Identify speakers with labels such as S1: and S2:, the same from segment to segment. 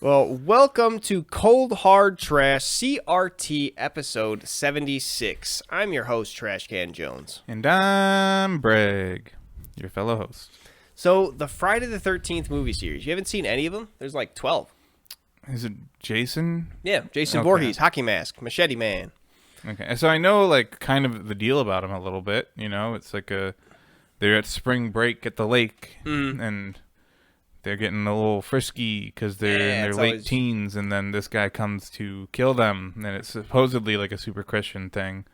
S1: Well, welcome to Cold Hard Trash CRT episode 76. I'm your host, Trashcan Jones.
S2: And I'm Bragg, your fellow host.
S1: So, the Friday the 13th movie series, you haven't seen any of them? There's like 12.
S2: Is it Jason?
S1: Yeah, Jason
S2: Okay.
S1: Voorhees, Hockey Mask, Machete Man.
S2: Okay, so I know like kind of the deal about him a little bit. You know, it's like they're at spring break at the lake, and they're getting a little frisky because they're in their late teens, and then this guy comes to kill them, and it's supposedly like a super Christian thing,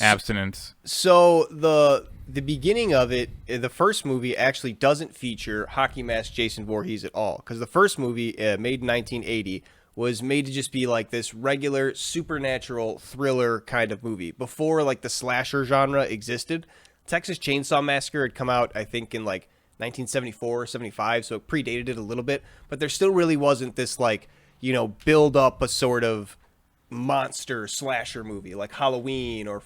S2: abstinence.
S1: So, the beginning of it, the first movie actually doesn't feature Hockey Mask Jason Voorhees at all. Because the first movie, made in 1980, was made to just be like this regular supernatural thriller kind of movie. Before like the slasher genre existed, Texas Chainsaw Massacre had come out, I think, in like 1974 or 75, so it predated it a little bit. But there still really wasn't this like, build up a sort of monster slasher movie like Halloween or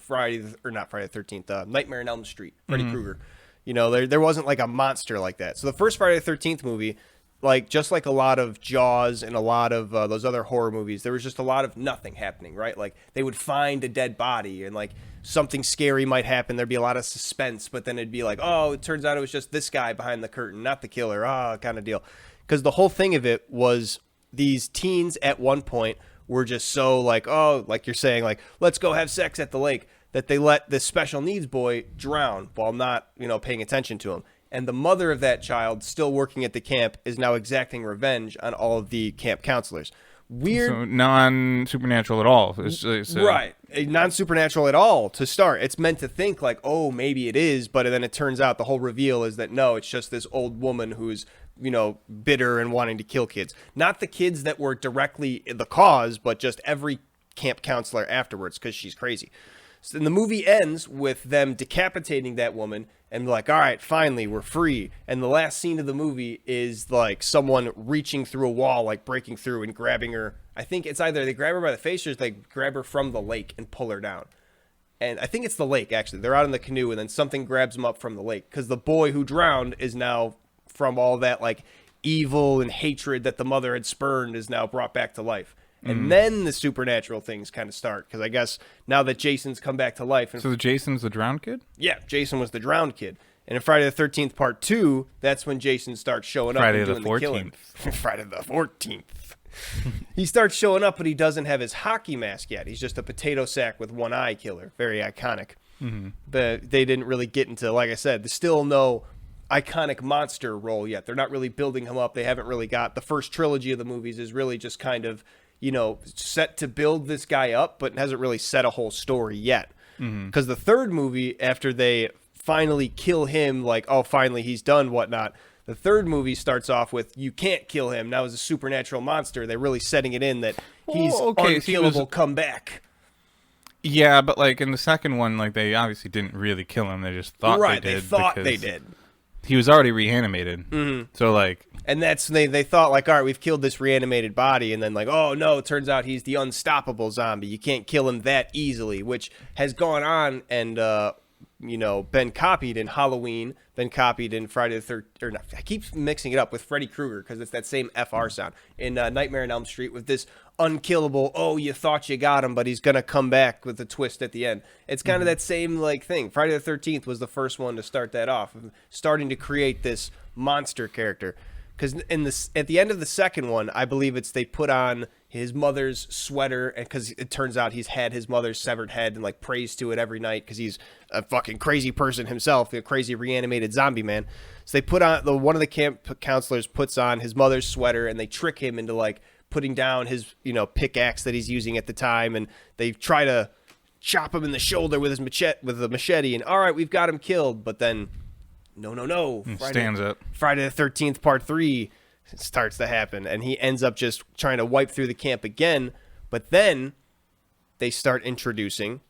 S1: not Friday the 13th, Nightmare on Elm Street, Freddy Krueger. There wasn't like a monster like that. So the first Friday the 13th movie, like just like a lot of Jaws and a lot of those other horror movies, there was just a lot of nothing happening, right? Like they would find a dead body and like something scary might happen. There'd be a lot of suspense, but then it'd be like, oh, it turns out it was just this guy behind the curtain, not the killer, kind of deal. Because the whole thing of it was these teens at one point were just so like, oh, like you're saying, like, let's go have sex at the lake, that they let this special needs boy drown while not, paying attention to him. And the mother of that child, still working at the camp, is now exacting revenge on all of the camp counselors. Weird.
S2: So non-supernatural at all.
S1: Right. Non-supernatural at all to start. It's meant to think like, oh, maybe it is, but then it turns out the whole reveal is that no, it's just this old woman who's, bitter and wanting to kill kids. Not the kids that were directly the cause, but just every camp counselor afterwards because she's crazy. So then the movie ends with them decapitating that woman and like, all right, finally, we're free. And the last scene of the movie is like someone reaching through a wall, like breaking through and grabbing her. I think it's either they grab her by the face or they grab her from the lake and pull her down. And I think it's the lake, actually. They're out in the canoe and then something grabs them up from the lake because the boy who drowned is now, from all that like evil and hatred that the mother had spurned, is now brought back to life. And then the supernatural things kind of start, because I guess now that Jason's come back to life. And
S2: so Jason's the drowned kid?
S1: Yeah, Jason was the drowned kid. And in Friday the 13th Part 2, that's when Jason starts showing up and doing the killing. Friday the 14th. He starts showing up, but he doesn't have his hockey mask yet. He's just a potato sack with one eye killer. Very iconic. But they didn't really get into, like I said, there's still no iconic monster role yet. They're not really building him up. They haven't really got, the first trilogy of the movies is really just kind of, set to build this guy up, but hasn't really set a whole story yet. Because the third movie, after they finally kill him, like, oh, finally he's done, whatnot, the third movie starts off with, you can't kill him. Now he's a supernatural monster. They're really setting it in that he's unkillable, come back.
S2: Yeah, but like in the second one, like they obviously didn't really kill him. They just thought they did.
S1: They thought they did.
S2: He was already reanimated. So like,
S1: and that's they thought like, all right, we've killed this reanimated body, and then like, oh no, it turns out he's the unstoppable zombie. You can't kill him that easily, which has gone on and been copied in Halloween, been copied in Friday the 13th, or not, I keep mixing it up with Freddy Krueger because it's that same FR sound in Nightmare on Elm Street with this unkillable, oh, you thought you got him, but he's gonna come back with a twist at the end. It's kind of that same like thing. Friday the 13th was the first one to start that off, starting to create this monster character. Because at the end of the second one, I believe they put on his mother's sweater, and because it turns out he's had his mother's severed head and like prays to it every night because he's a fucking crazy person himself, a crazy reanimated zombie man. So they put on one of the camp counselors puts on his mother's sweater, and they trick him into like putting down his pickaxe that he's using at the time, and they try to chop him in the shoulder with the machete, and all right, we've got him killed, but then. No.
S2: Stands up.
S1: Friday the 13th Part 3 starts to happen, and he ends up just trying to wipe through the camp again. But then they start introducing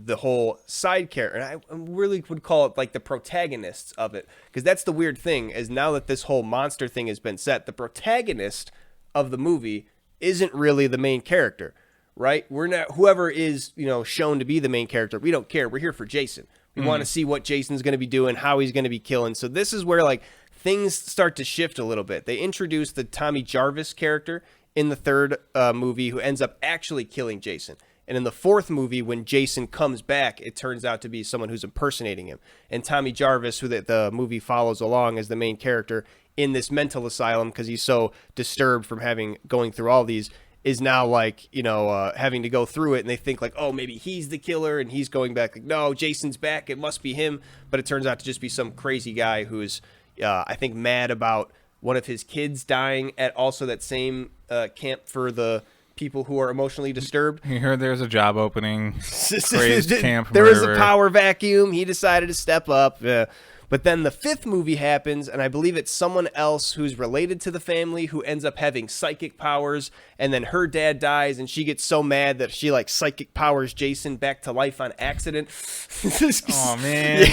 S1: the whole side character. And I really would call it like the protagonists of it, because that's the weird thing, is now that this whole monster thing has been set, the protagonist of the movie isn't really the main character, right? We're not, whoever is, shown to be the main character, we don't care. We're here for Jason. We want to see what Jason's going to be doing, how he's going to be killing. So this is where like things start to shift a little bit. They introduced the Tommy Jarvis character in the third movie who ends up actually killing Jason. And in the fourth movie, when Jason comes back, it turns out to be someone who's impersonating him. And Tommy Jarvis, who the movie follows along as the main character in this mental asylum because he's so disturbed from going through all these, is now like, having to go through it. And they think like, oh, maybe he's the killer. And he's going back like, no, Jason's back. It must be him. But it turns out to just be some crazy guy who's, I think, mad about one of his kids dying at also that same camp for the people who are emotionally disturbed.
S2: You heard there's a job opening. Crazed camp
S1: there
S2: murderer.
S1: is a power vacuum. He decided to step up. But then the fifth movie happens, and I believe it's someone else who's related to the family who ends up having psychic powers, and then her dad dies, and she gets so mad that she like psychic powers Jason back to life on accident.
S2: Oh, man.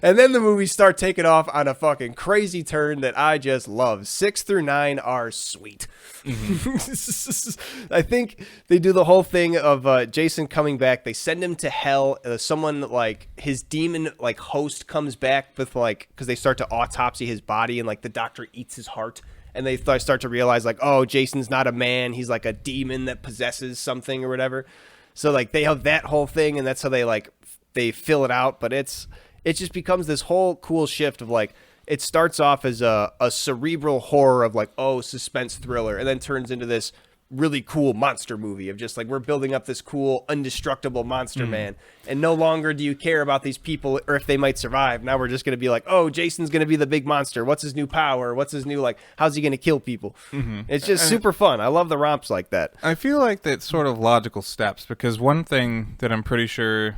S1: And then the movies start taking off on a fucking crazy turn that I just love. 6 through 9 are sweet. I think they do the whole thing of Jason coming back. They send him to hell. Someone like his demon like host comes back with like, because they start to autopsy his body, and like the doctor eats his heart, and they start to realize like, oh, Jason's not a man, he's like a demon that possesses something or whatever. So like they have that whole thing, and that's how they fill it out. But it just becomes this whole cool shift of like, it starts off as a cerebral horror of like, oh, suspense thriller, and then turns into this really cool monster movie of just like, we're building up this cool indestructible monster man, and no longer do you care about these people or if they might survive. Now we're just going to be like, oh, Jason's going to be the big monster. What's his new power? What's his new, like, how's he going to kill people? It's just super fun. I love the romps like that.
S2: I feel like that's sort of logical steps, because one thing that I'm pretty sure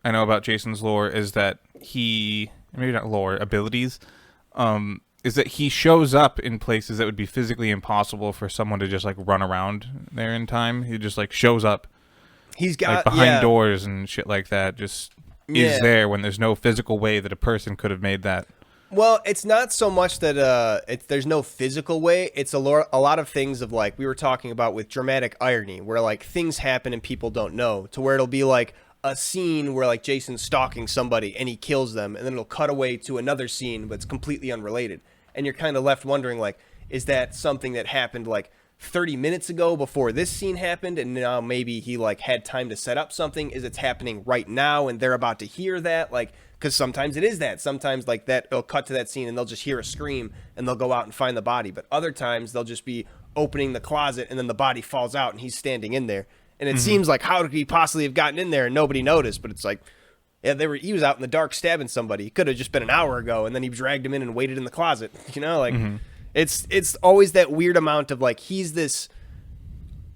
S2: I know about Jason's lore is that maybe not lore, abilities, is that he shows up in places that would be physically impossible for someone to just like run around there in time. He just like shows up. He's got like behind doors and shit like that. Just is there when there's no physical way that a person could have made that.
S1: Well, it's not so much that there's no physical way. It's a lot of things of like we were talking about with dramatic irony, where like things happen and people don't know, to where it'll be like a scene where like Jason's stalking somebody and he kills them, and then it'll cut away to another scene that's completely unrelated, and you're kind of left wondering like, is that something that happened like 30 minutes ago before this scene happened, and now maybe he like had time to set up something? Is it's happening right now and they're about to hear that? Like, because sometimes it is that. Sometimes like that, it'll cut to that scene and they'll just hear a scream and they'll go out and find the body. But other times they'll just be opening the closet and then the body falls out and he's standing in there. And it seems like, how could he possibly have gotten in there and nobody noticed? But it's like, yeah, he was out in the dark stabbing somebody. It could have just been an hour ago, and then he dragged him in and waited in the closet. You know, like it's always that weird amount of like, he's this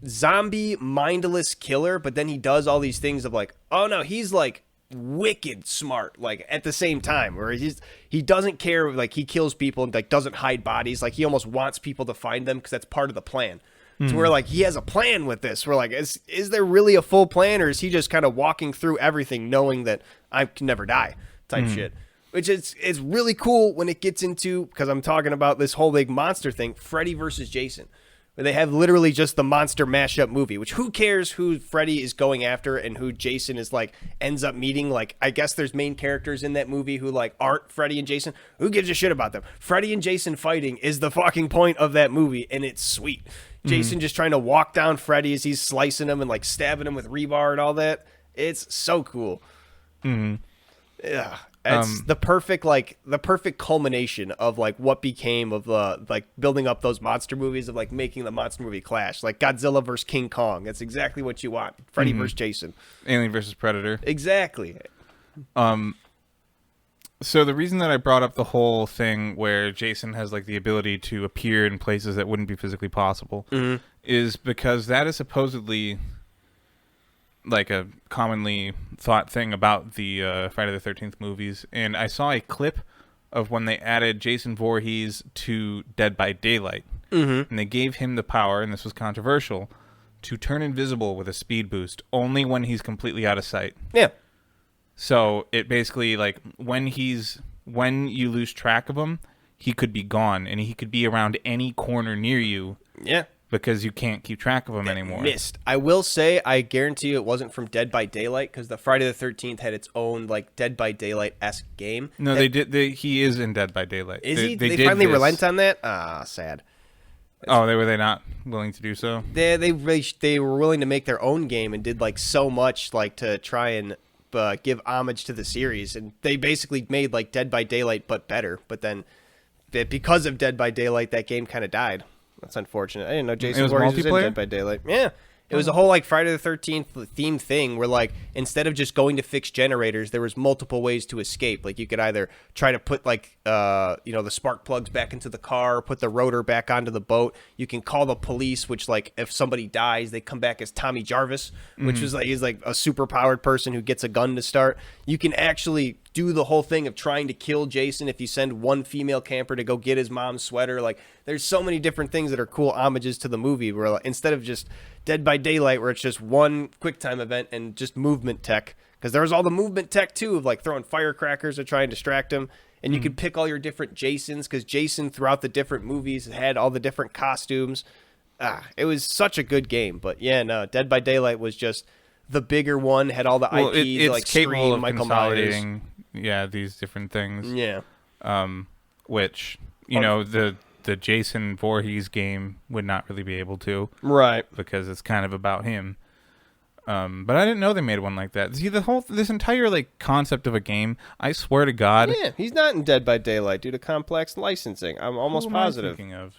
S1: zombie mindless killer, but then he does all these things of like, oh no, he's like wicked smart, like at the same time, where he doesn't care, like he kills people and like doesn't hide bodies, like he almost wants people to find them because that's part of the plan. So we're like, he has a plan with this. We're like, is there really a full plan, or is he just kind of walking through everything knowing that I can never die type shit? Which is really cool when it gets into, because I'm talking about this whole big monster thing, Freddy versus Jason, where they have literally just the monster mashup movie, which who cares who Freddy is going after and who Jason is like ends up meeting. Like, I guess there's main characters in that movie who like aren't Freddy and Jason. Who gives a shit about them? Freddy and Jason fighting is the fucking point of that movie, and it's sweet. Jason just trying to walk down Freddy as he's slicing him and like stabbing him with rebar and all that. It's so cool. Yeah. It's the perfect culmination of like what became of like building up those monster movies, of like making the monster movie clash, like Godzilla versus King Kong. That's exactly what you want. Freddy versus Jason.
S2: Alien versus Predator.
S1: Exactly.
S2: So the reason that I brought up the whole thing where Jason has like the ability to appear in places that wouldn't be physically possible is because that is supposedly like a commonly thought thing about the Friday the 13th movies. And I saw a clip of when they added Jason Voorhees to Dead by Daylight. And they gave him the power, and this was controversial, to turn invisible with a speed boost only when he's completely out of sight.
S1: Yeah.
S2: So it basically, like, when you lose track of him, he could be gone, and he could be around any corner near you. Yeah. Because you can't keep track of him anymore.
S1: Missed. I will say, I guarantee you it wasn't from Dead by Daylight, because the Friday the 13th had its own, like, Dead by Daylight-esque game.
S2: No, they did. He is in Dead by Daylight.
S1: Is he? They finally relent on that? Ah, sad.
S2: Oh, were they not willing to do so?
S1: They were willing to make their own game and did like so much like to try and give homage to the series, and they basically made like Dead by Daylight but better. But then because of Dead by Daylight, that game kind of died. That's unfortunate. I didn't know Jason Voorhees was in Dead by Daylight. Yeah. It was a whole like Friday the 13th themed thing where like instead of just going to fix generators, there was multiple ways to escape. Like you could either try to put like the spark plugs back into the car, put the rotor back onto the boat. You can call the police, which like if somebody dies, they come back as Tommy Jarvis, which was like he's like a super powered person who gets a gun to start. You can actually do the whole thing of trying to kill Jason if you send one female camper to go get his mom's sweater. Like there's so many different things that are cool homages to the movie where like, instead of just Dead by Daylight where it's just one quick time event and just movement tech, because there was all the movement tech too of like throwing firecrackers to try and distract him, and you could pick all your different Jasons because Jason throughout the different movies had all the different costumes. It was such a good game. But yeah, no, Dead by Daylight was just the bigger one, had all the IPs
S2: it's
S1: like
S2: capable
S1: Scream,
S2: of
S1: Michael Myers.
S2: These different things.
S1: Yeah.
S2: Which the Jason Voorhees game would not really be able to,
S1: right?
S2: Because it's kind of about him. But I didn't know they made one like that. See, this entire like concept of a game, I swear to God.
S1: Yeah, he's not in Dead by Daylight due to complex licensing. I'm almost positive.
S2: Am I thinking of?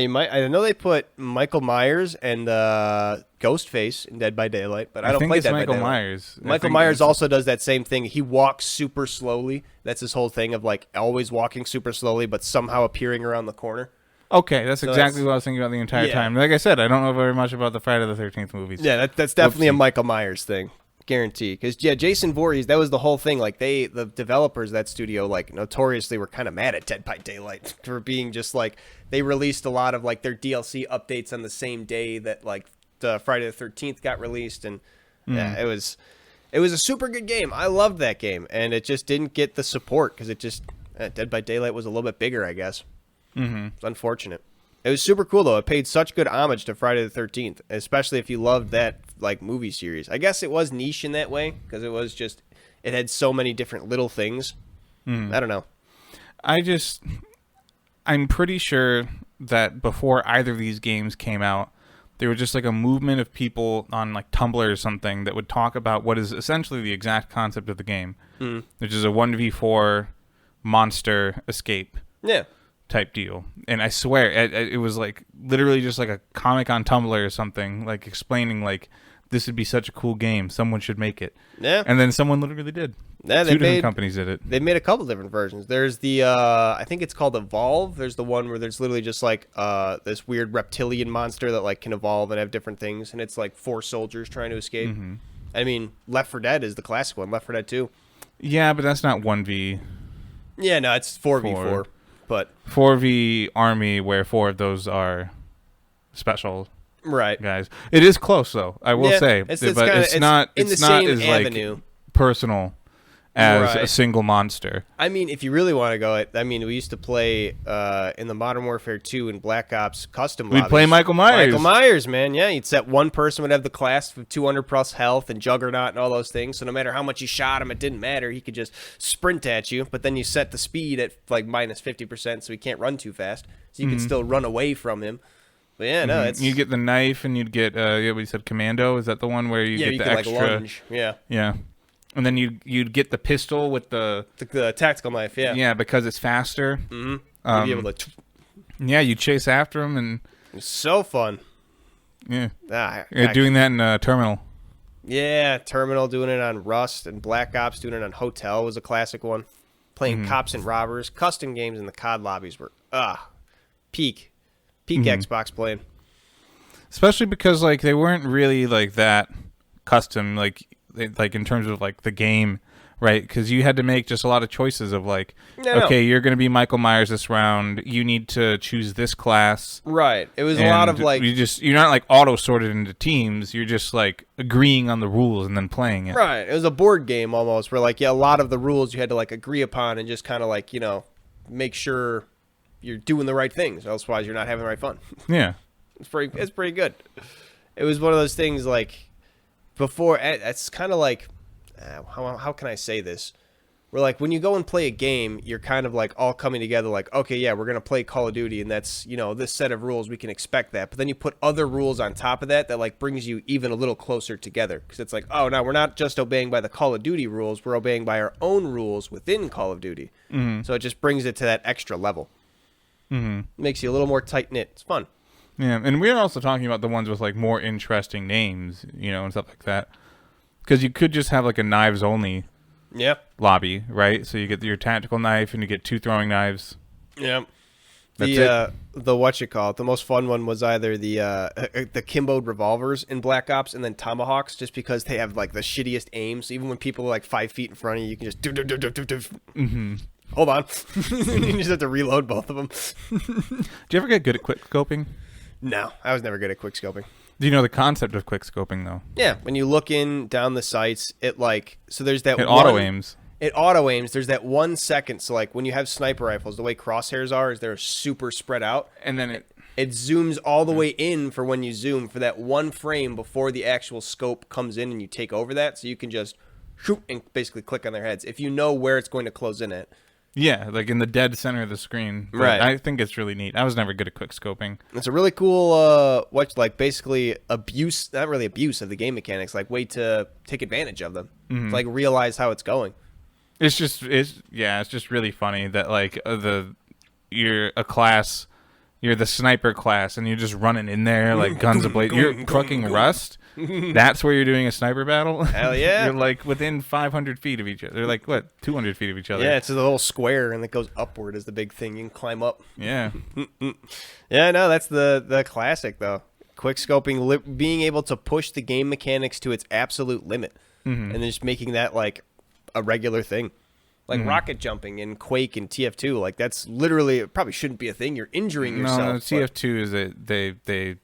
S1: You might. I know they put Michael Myers and Ghostface in Dead by Daylight, but I don't
S2: think
S1: play
S2: it's
S1: Dead
S2: Michael
S1: by Daylight.
S2: Myers.
S1: Michael Myers also does that same thing. He walks super slowly. That's his whole thing of like always walking super slowly, but somehow appearing around the corner.
S2: Okay, that's exactly what I was thinking about the entire time. Like I said, I don't know very much about the Friday the 13th movies.
S1: Yeah, that's definitely a Michael Myers thing. Guarantee. Because, yeah, Jason Voorhees, that was the whole thing. Like, the developers of that studio, like, notoriously were kind of mad at Dead by Daylight for being just, like, they released a lot of, like, their DLC updates on the same day that, like, the Friday the 13th got released. And, yeah, it was a super good game. I loved that game. And it just didn't get the support because it just, Dead by Daylight was a little bit bigger, I guess.
S2: Mm-hmm.
S1: It's unfortunate. It was super cool, though. It paid such good homage to Friday the 13th, especially if you loved that, like, movie series. I guess it was niche in that way, because it was just, it had so many different little things. I don't know.
S2: I'm pretty sure that before either of these games came out, there was just, like, a movement of people on, like, Tumblr or something that would talk about what is essentially the exact concept of the game, which is a 1v4 monster escape.
S1: Yeah.
S2: Type deal. And I swear it was like literally just like a comic on Tumblr or something, like explaining like this would be such a cool game, someone should make it.
S1: Yeah.
S2: And then someone literally did.
S1: Yeah,
S2: Two different companies did it.
S1: They made a couple different versions. There's the I think it's called Evolve. There's the one where there's literally just like this weird reptilian monster that like can evolve and have different things, and it's like 4 soldiers trying to escape. I mean, Left 4 Dead is the classic one, Left 4 Dead 2.
S2: Yeah, but that's not 1v.
S1: Yeah, no, it's 4v4. But
S2: 4v army, where 4 of those are special guys. It is close, though. I will say, but it's not as like personal as a single monster.
S1: I mean, if you really want to go, we used to play in the Modern Warfare 2 and Black Ops custom lobbies.
S2: We'd play Michael Myers.
S1: Michael Myers, man. Yeah, you'd set one person would have the class of 200 plus health and Juggernaut and all those things. So no matter how much you shot him, it didn't matter. He could just sprint at you. But then you set the speed at like minus 50%, so he can't run too fast. So you can still run away from him. But yeah, no, it's
S2: you get the knife and you'd get we said commando. Is that the one where you get the extra?
S1: Like lunge. Yeah.
S2: And then you'd get the pistol with the
S1: tactical knife,
S2: Yeah, because it's faster.
S1: You'd be able to...
S2: Yeah, you chase after him, and...
S1: It's so fun.
S2: Yeah. Doing that in Terminal.
S1: Yeah, Terminal, doing it on Rust, and Black Ops, doing it on Hotel was a classic one. Playing cops and robbers. Custom games in the COD lobbies were, peak Xbox playing.
S2: Especially because, like, they weren't really, like, that custom, like in terms of like the game, right? Because you had to make just a lot of choices of like, you're going to be Michael Myers this round. You need to choose this class.
S1: Right. It was a lot of like
S2: you're not like auto sorted into teams. You're just like agreeing on the rules and then playing it.
S1: Right. It was a board game almost, where like a lot of the rules you had to like agree upon and just kind of like make sure you're doing the right things. Otherwise, you're not having the right fun.
S2: Yeah.
S1: It's pretty good. It was one of those things like. Before, it's kind of like, how can I say this? Where like when you go and play a game, you're kind of like all coming together like, okay, yeah, we're going to play Call of Duty and that's, this set of rules, we can expect that. But then you put other rules on top of that like brings you even a little closer together. Because it's like, oh, now we're not just obeying by the Call of Duty rules, we're obeying by our own rules within Call of Duty. Mm-hmm. So it just brings it to that extra level. Mm-hmm. Makes you a little more tight-knit. It's fun.
S2: Yeah, and we're also talking about the ones with like more interesting names, and stuff like that. Because you could just have like a knives only lobby, right? So you get your tactical knife and you get 2 throwing knives.
S1: Yeah.
S2: The
S1: the most fun one was either the kimboed revolvers in Black Ops and then tomahawks, just because they have like the shittiest aim. So even when people are like 5 feet in front of you, you can just
S2: Mm-hmm.
S1: Hold on. You just have to reload both of them.
S2: Do you ever get good at quick scoping?
S1: No, I was never good at quick scoping.
S2: Do you know the concept of quick scoping though?
S1: Yeah, when you look down the sights, so there's that
S2: auto aims.
S1: It auto aims. There's that 1 second. So like when you have sniper rifles, the way crosshairs are is they're super spread out,
S2: and then
S1: it zooms all the way in for when you zoom for that 1 frame before the actual scope comes in and you take over that, so you can just shoot and basically click on their heads if you know where it's going to close in at.
S2: Yeah, like in the dead center of the screen. But
S1: right.
S2: I think it's really neat. I was never good at quick scoping.
S1: It's a really cool, basically not really abuse of the game mechanics, like way to take advantage of them.
S2: Mm-hmm.
S1: To, like realize how it's going.
S2: It's just really funny that like you're the sniper class and you're just running in there like guns ablaze. You're fucking Rust. That's where you're doing a sniper battle.
S1: Hell yeah!
S2: You're like within 500 feet of each other. They're like 200 feet of each other.
S1: Yeah, it's a little square and it goes upward is the big thing. You can climb up.
S2: Yeah.
S1: Yeah, no, that's the classic though. Quick scoping, being able to push the game mechanics to its absolute limit, and then just making that like a regular thing. Like rocket jumping in Quake and TF2, like that's literally, it probably shouldn't be a thing. You're injuring yourself.
S2: No, TF2 is that they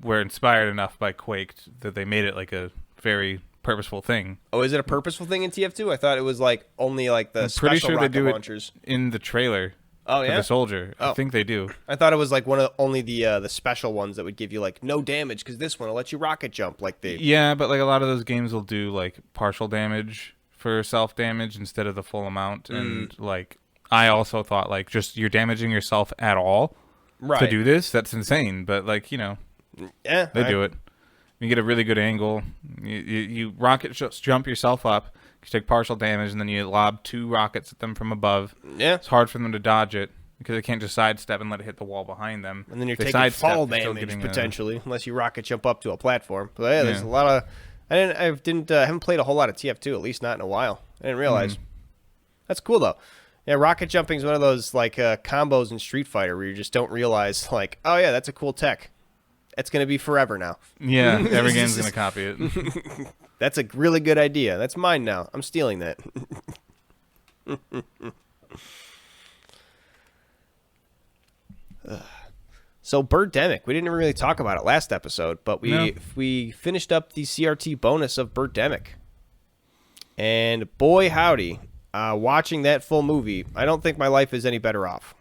S2: were inspired enough by Quake that they made it like a very purposeful thing.
S1: Oh, is it a purposeful thing in TF2? I thought it was like only like the
S2: pretty
S1: special
S2: sure
S1: rocket
S2: they do
S1: launchers.
S2: It in the trailer.
S1: Oh yeah,
S2: for the soldier.
S1: Oh.
S2: I think they do.
S1: I thought it was like only the special ones that would give you like no damage, because this one will let you rocket jump like the.
S2: Yeah, but like a lot of those games will do like partial damage for self damage instead of the full amount, and like I also thought like just you're damaging yourself at all to do this. That's insane, but like
S1: yeah,
S2: they do it. You get a really good angle. You rocket jump yourself up. You take partial damage, and then you lob 2 rockets at them from above.
S1: Yeah,
S2: it's hard for them to dodge it because they can't just sidestep and let it hit the wall behind them.
S1: And then you're taking fall damage potentially, unless you rocket jump up to a platform. But yeah, there's a lot of. I haven't played a whole lot of TF2, at least not in a while. I didn't realize. That's cool though. Yeah, rocket jumping is one of those like combos in Street Fighter where you just don't realize like, oh yeah, that's a cool tech. It's gonna be forever now.
S2: Yeah, every game's gonna copy it.
S1: That's a really good idea. That's mine now. I'm stealing that. So Birdemic, we didn't really talk about it last episode, but we finished up the CRT bonus of Birdemic. And boy howdy, watching that full movie, I don't think my life is any better off.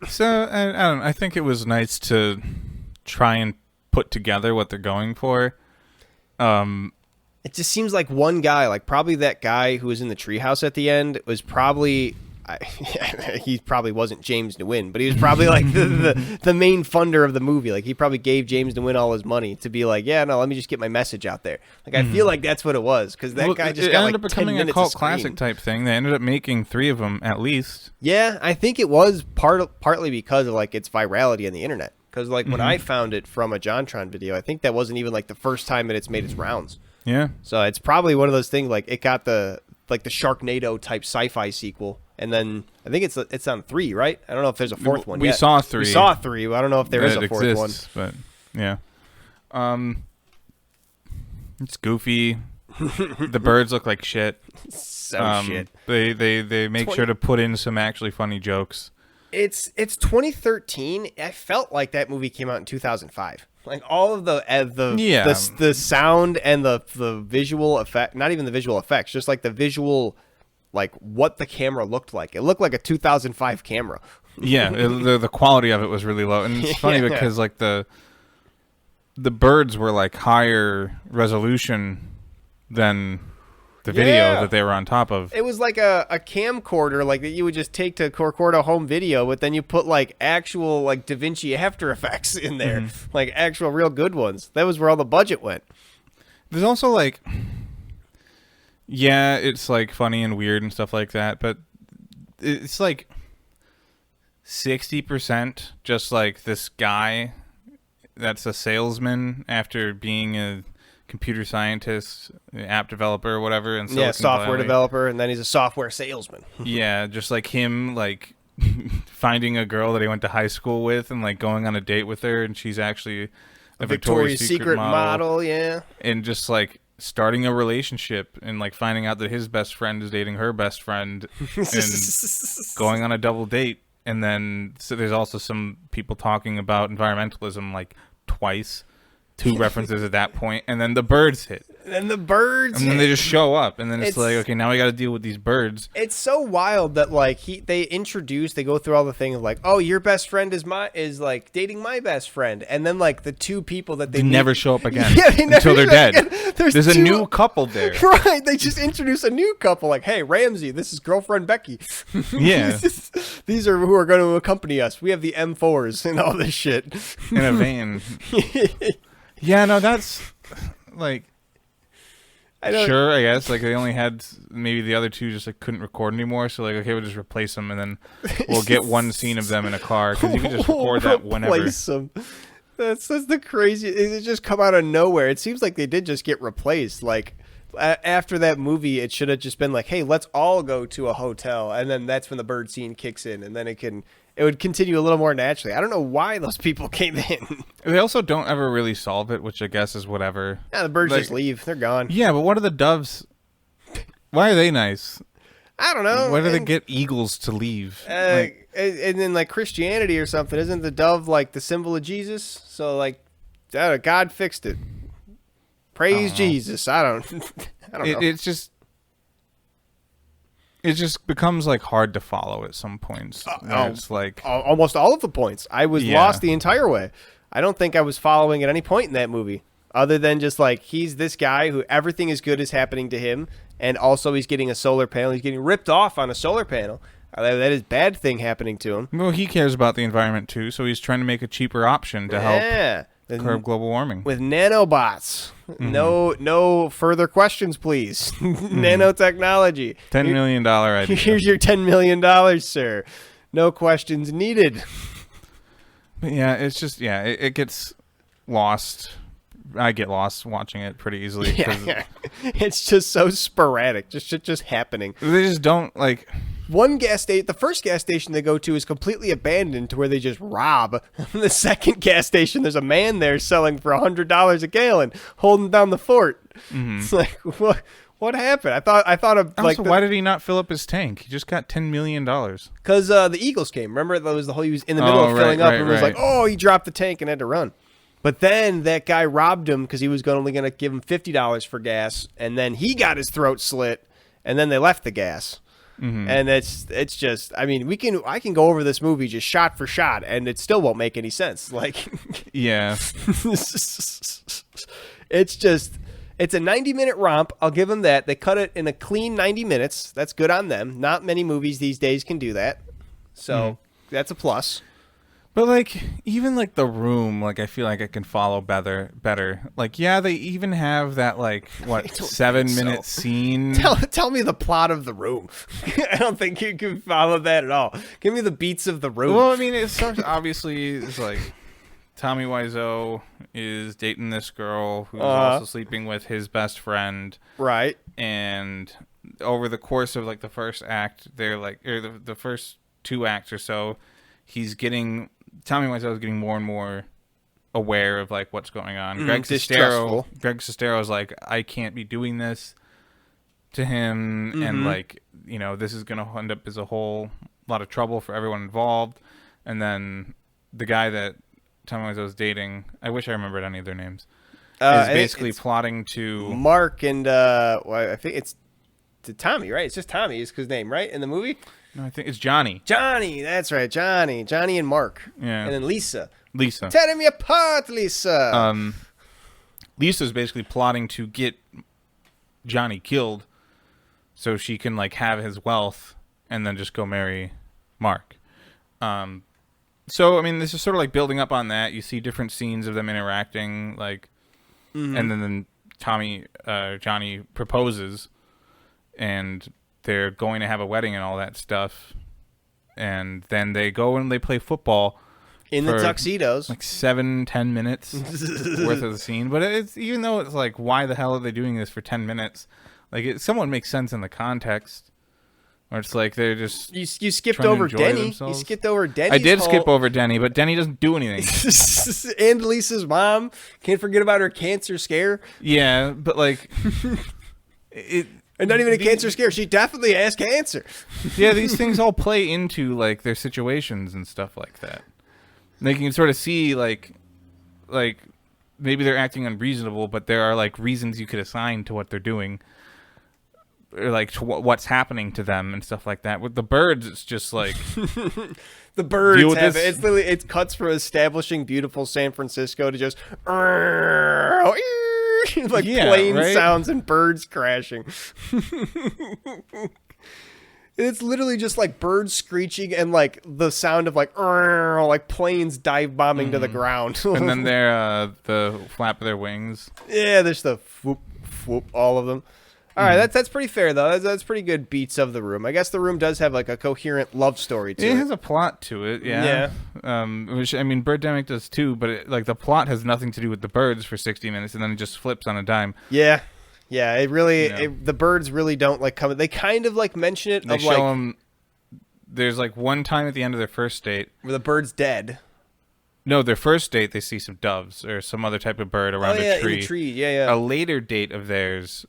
S2: So I don't know, I think it was nice to try and put together what they're going for.
S1: It just seems like one guy, like probably that guy who was in the treehouse at the end, was probably he probably wasn't James Nguyen, but he was probably like the main funder of the movie. Like he probably gave James Nguyen all his money to be like, yeah, no, let me just get my message out there. Like I feel like that's what it was, because that guy just got like 10 minutes of screen. It ended up becoming a cult classic
S2: type thing. They ended up making 3 of them at least.
S1: Yeah, I think it was partly because of like its virality on the internet. Because like when I found it from a JonTron video, I think that wasn't even like the first time that it's made its rounds.
S2: Yeah.
S1: So it's probably one of those things like it got the Sharknado type sci-fi sequel, and then I think it's on 3, right? I don't know if there's a 4th one.
S2: We saw 3.
S1: We saw 3. I don't know if there is a 4th one.
S2: But yeah. It's goofy. The birds look like shit.
S1: So shit.
S2: They make sure to put in some actually funny jokes.
S1: It's 2013. I felt like that movie came out in 2005. Like all of the sound and the visual effect, not even the visual effects, just like the visual, like what the camera looked like. It looked like a 2005 camera.
S2: Yeah, the quality of it was really low, and it's funny because like the birds were like higher resolution than the video that they were on top of.
S1: It was like a camcorder, like that you would just take to record a home video, but then you put like actual like DaVinci After Effects in there, like actual real good ones. That was where all the budget went.
S2: There's also like, yeah, it's like funny and weird and stuff like that, but it's like 60% just like this guy that's a salesman after being a computer scientist, app developer, or whatever, and
S1: software developer, and then he's a software salesman.
S2: Yeah, just like him, like finding a girl that he went to high school with, and like going on a date with her, and she's actually a Victoria's Secret model,
S1: yeah,
S2: and just like starting a relationship, and like finding out that his best friend is dating her best friend, and going on a double date, and then so there's also some people talking about environmentalism like twice. 2 references at that point, and then the birds hit.
S1: And then
S2: they just show up, and then it's like, okay, now we got to deal with these birds.
S1: It's so wild that like they go through all the things of like, oh, your best friend is like dating my best friend, and then like the 2 people that they
S2: never show up again until they're dead. There's a new couple there,
S1: right? They just introduce a new couple, like, hey, Ramsey, this is girlfriend Becky.
S2: Yeah,
S1: these are who are going to accompany us. We have the M4s and all this shit
S2: in a van. Yeah, no, that's like, I guess like they only had maybe the other 2 just like couldn't record anymore, so like, okay, we'll just replace them, and then we'll get one scene of them in a car because you can just record that whenever.
S1: Replace them. That's the crazy. It just come out of nowhere. It seems like they did just get replaced. Like after that movie, it should have just been like, hey, let's all go to a hotel, and then that's when the bird scene kicks in, and then it would continue a little more naturally. I don't know why those people came in.
S2: They also don't ever really solve it, which I guess is whatever.
S1: Yeah, the birds just leave. They're gone.
S2: Yeah, but what are the doves? Why are they nice?
S1: I don't know.
S2: Why do they get eagles to leave?
S1: And then like Christianity or something, isn't the dove like the symbol of Jesus? So like, God fixed it. Praise Jesus. I don't know.
S2: It just becomes like hard to follow at some points. It's like
S1: almost all of the points. I was lost the entire way. I don't think I was following at any point in that movie, other than just like he's this guy who everything is good is happening to him, and also he's getting a solar panel. He's getting ripped off on a solar panel. That is bad thing happening to him.
S2: Well, he cares about the environment too, so he's trying to make a cheaper option to help curb global warming
S1: with nanobots. No further questions, please. Nanotechnology.
S2: $10 million idea.
S1: Here's your $10 million, sir. No questions needed.
S2: But yeah, it's just it gets lost. I get lost watching it pretty easily.
S1: Yeah. It's just so sporadic. Just happening.
S2: They just don't like.
S1: One gas station, the first gas station they go to is completely abandoned to where they just rob. The second gas station, there's a man there selling for $100 a gallon, holding down the fort. It's like, what happened? I thought of like.
S2: Also, why did he not fill up his tank? He just got $10 million.
S1: Because the Eagles came. Remember, that was the whole. He was in the middle of filling up and was like, "Oh, he dropped the tank and had to run." But then that guy robbed him because he was only going to give him $50 for gas, and then he got his throat slit, and then they left the gas. And it's just, I mean, I can go over this movie just shot for shot, and it still won't make any sense. Like,
S2: yeah,
S1: it's a 90-minute romp. I'll give them that. They cut it in a clean 90 minutes. That's good on them. Not many movies these days can do that, so that's a plus.
S2: But like, even like The Room, like I feel like I can follow better. Like, yeah, they even have that like 7-minute scene.
S1: Tell me the plot of The Room. I don't think you can follow that at all. Give me the beats of The Room.
S2: Well, I mean, it starts obviously. It's like Tommy Wiseau is dating this girl who's also sleeping with his best friend,
S1: right?
S2: And over the course of like the first act, they're like, or the first 2 acts or so, Tommy Wiseau is getting more and more aware of like what's going on. Greg Sestero is like, I can't be doing this to him, and like, you know, this is gonna end up as a whole lot of trouble for everyone involved. And then the guy that Tommy Wiseau is dating, I wish I remembered any of their names, is basically plotting to
S1: Mark and I think it's to Tommy, right? It's just Tommy is his name, right, in the movie.
S2: No, I think it's Johnny.
S1: Johnny, that's right, Johnny and Mark.
S2: Yeah,
S1: and then Lisa.
S2: Tearing
S1: me apart, Lisa.
S2: Lisa's basically plotting to get Johnny killed so she can like have his wealth and then just go marry Mark. So I mean, this is sort of like building up on that. You see different scenes of them interacting, like, and then Johnny proposes, and they're going to have a wedding and all that stuff, and then they go and they play football
S1: in the tuxedos,
S2: like 7-10 minutes worth of the scene. But it's, even though it's like, why the hell are they doing this for 10 minutes? Like, it somewhat makes sense in the context. Or it's like they're just
S1: you skipped over Denny.
S2: Themselves.
S1: You skipped over Denny.
S2: I did skip over Denny, but Denny doesn't do anything.
S1: And Lisa's mom. Can't forget about her cancer scare.
S2: Yeah, but like
S1: and not even a cancer scare. She definitely has cancer.
S2: Yeah, these things all play into like their situations and stuff like that. And they can sort of see like maybe they're acting unreasonable, but there are like reasons you could assign to what they're doing. Or like to what's happening to them and stuff like that. With the birds, it's just like
S1: the birds have it. It's literally, it cuts from establishing beautiful San Francisco to just like plane sounds and birds crashing. It's literally just like birds screeching and like the sound of like planes dive bombing to the ground.
S2: And then the flap of their wings.
S1: Yeah, there's the whoop, whoop, all of them. All right, that's pretty fair though. That's pretty good beats of the room. I guess the room does have like a coherent love story to it.
S2: It has a plot to it, yeah. Which I mean, Birdemic does too, but like the plot has nothing to do with the birds for 60 minutes, and then it just flips on a dime.
S1: Yeah. It really the birds really don't like come. They kind of like mention it.
S2: They show them. There's like one time at the end of their first date
S1: where the bird's dead.
S2: No, their first date they see some doves or some other type of bird around a tree.
S1: In a tree. Yeah.
S2: A later date of theirs.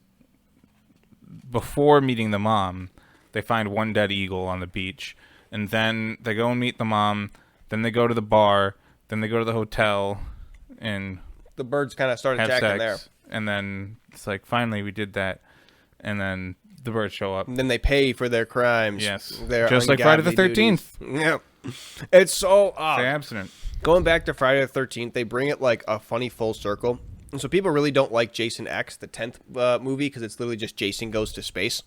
S2: Before meeting the mom, they find one dead eagle on the beach, and then they go and meet the mom. Then they go to the bar. Then they go to the hotel, and
S1: the birds kind of start attacking there.
S2: And then it's like, finally, we did that. And then the birds show up.
S1: And then they pay for their crimes.
S2: Yes, just like Friday the 13th.
S1: Yeah, it's so
S2: Stay abstinent.
S1: Going back to Friday the 13th, they bring it like a funny full circle. And so people really don't like Jason X, the 10th movie, because it's literally just Jason goes to space.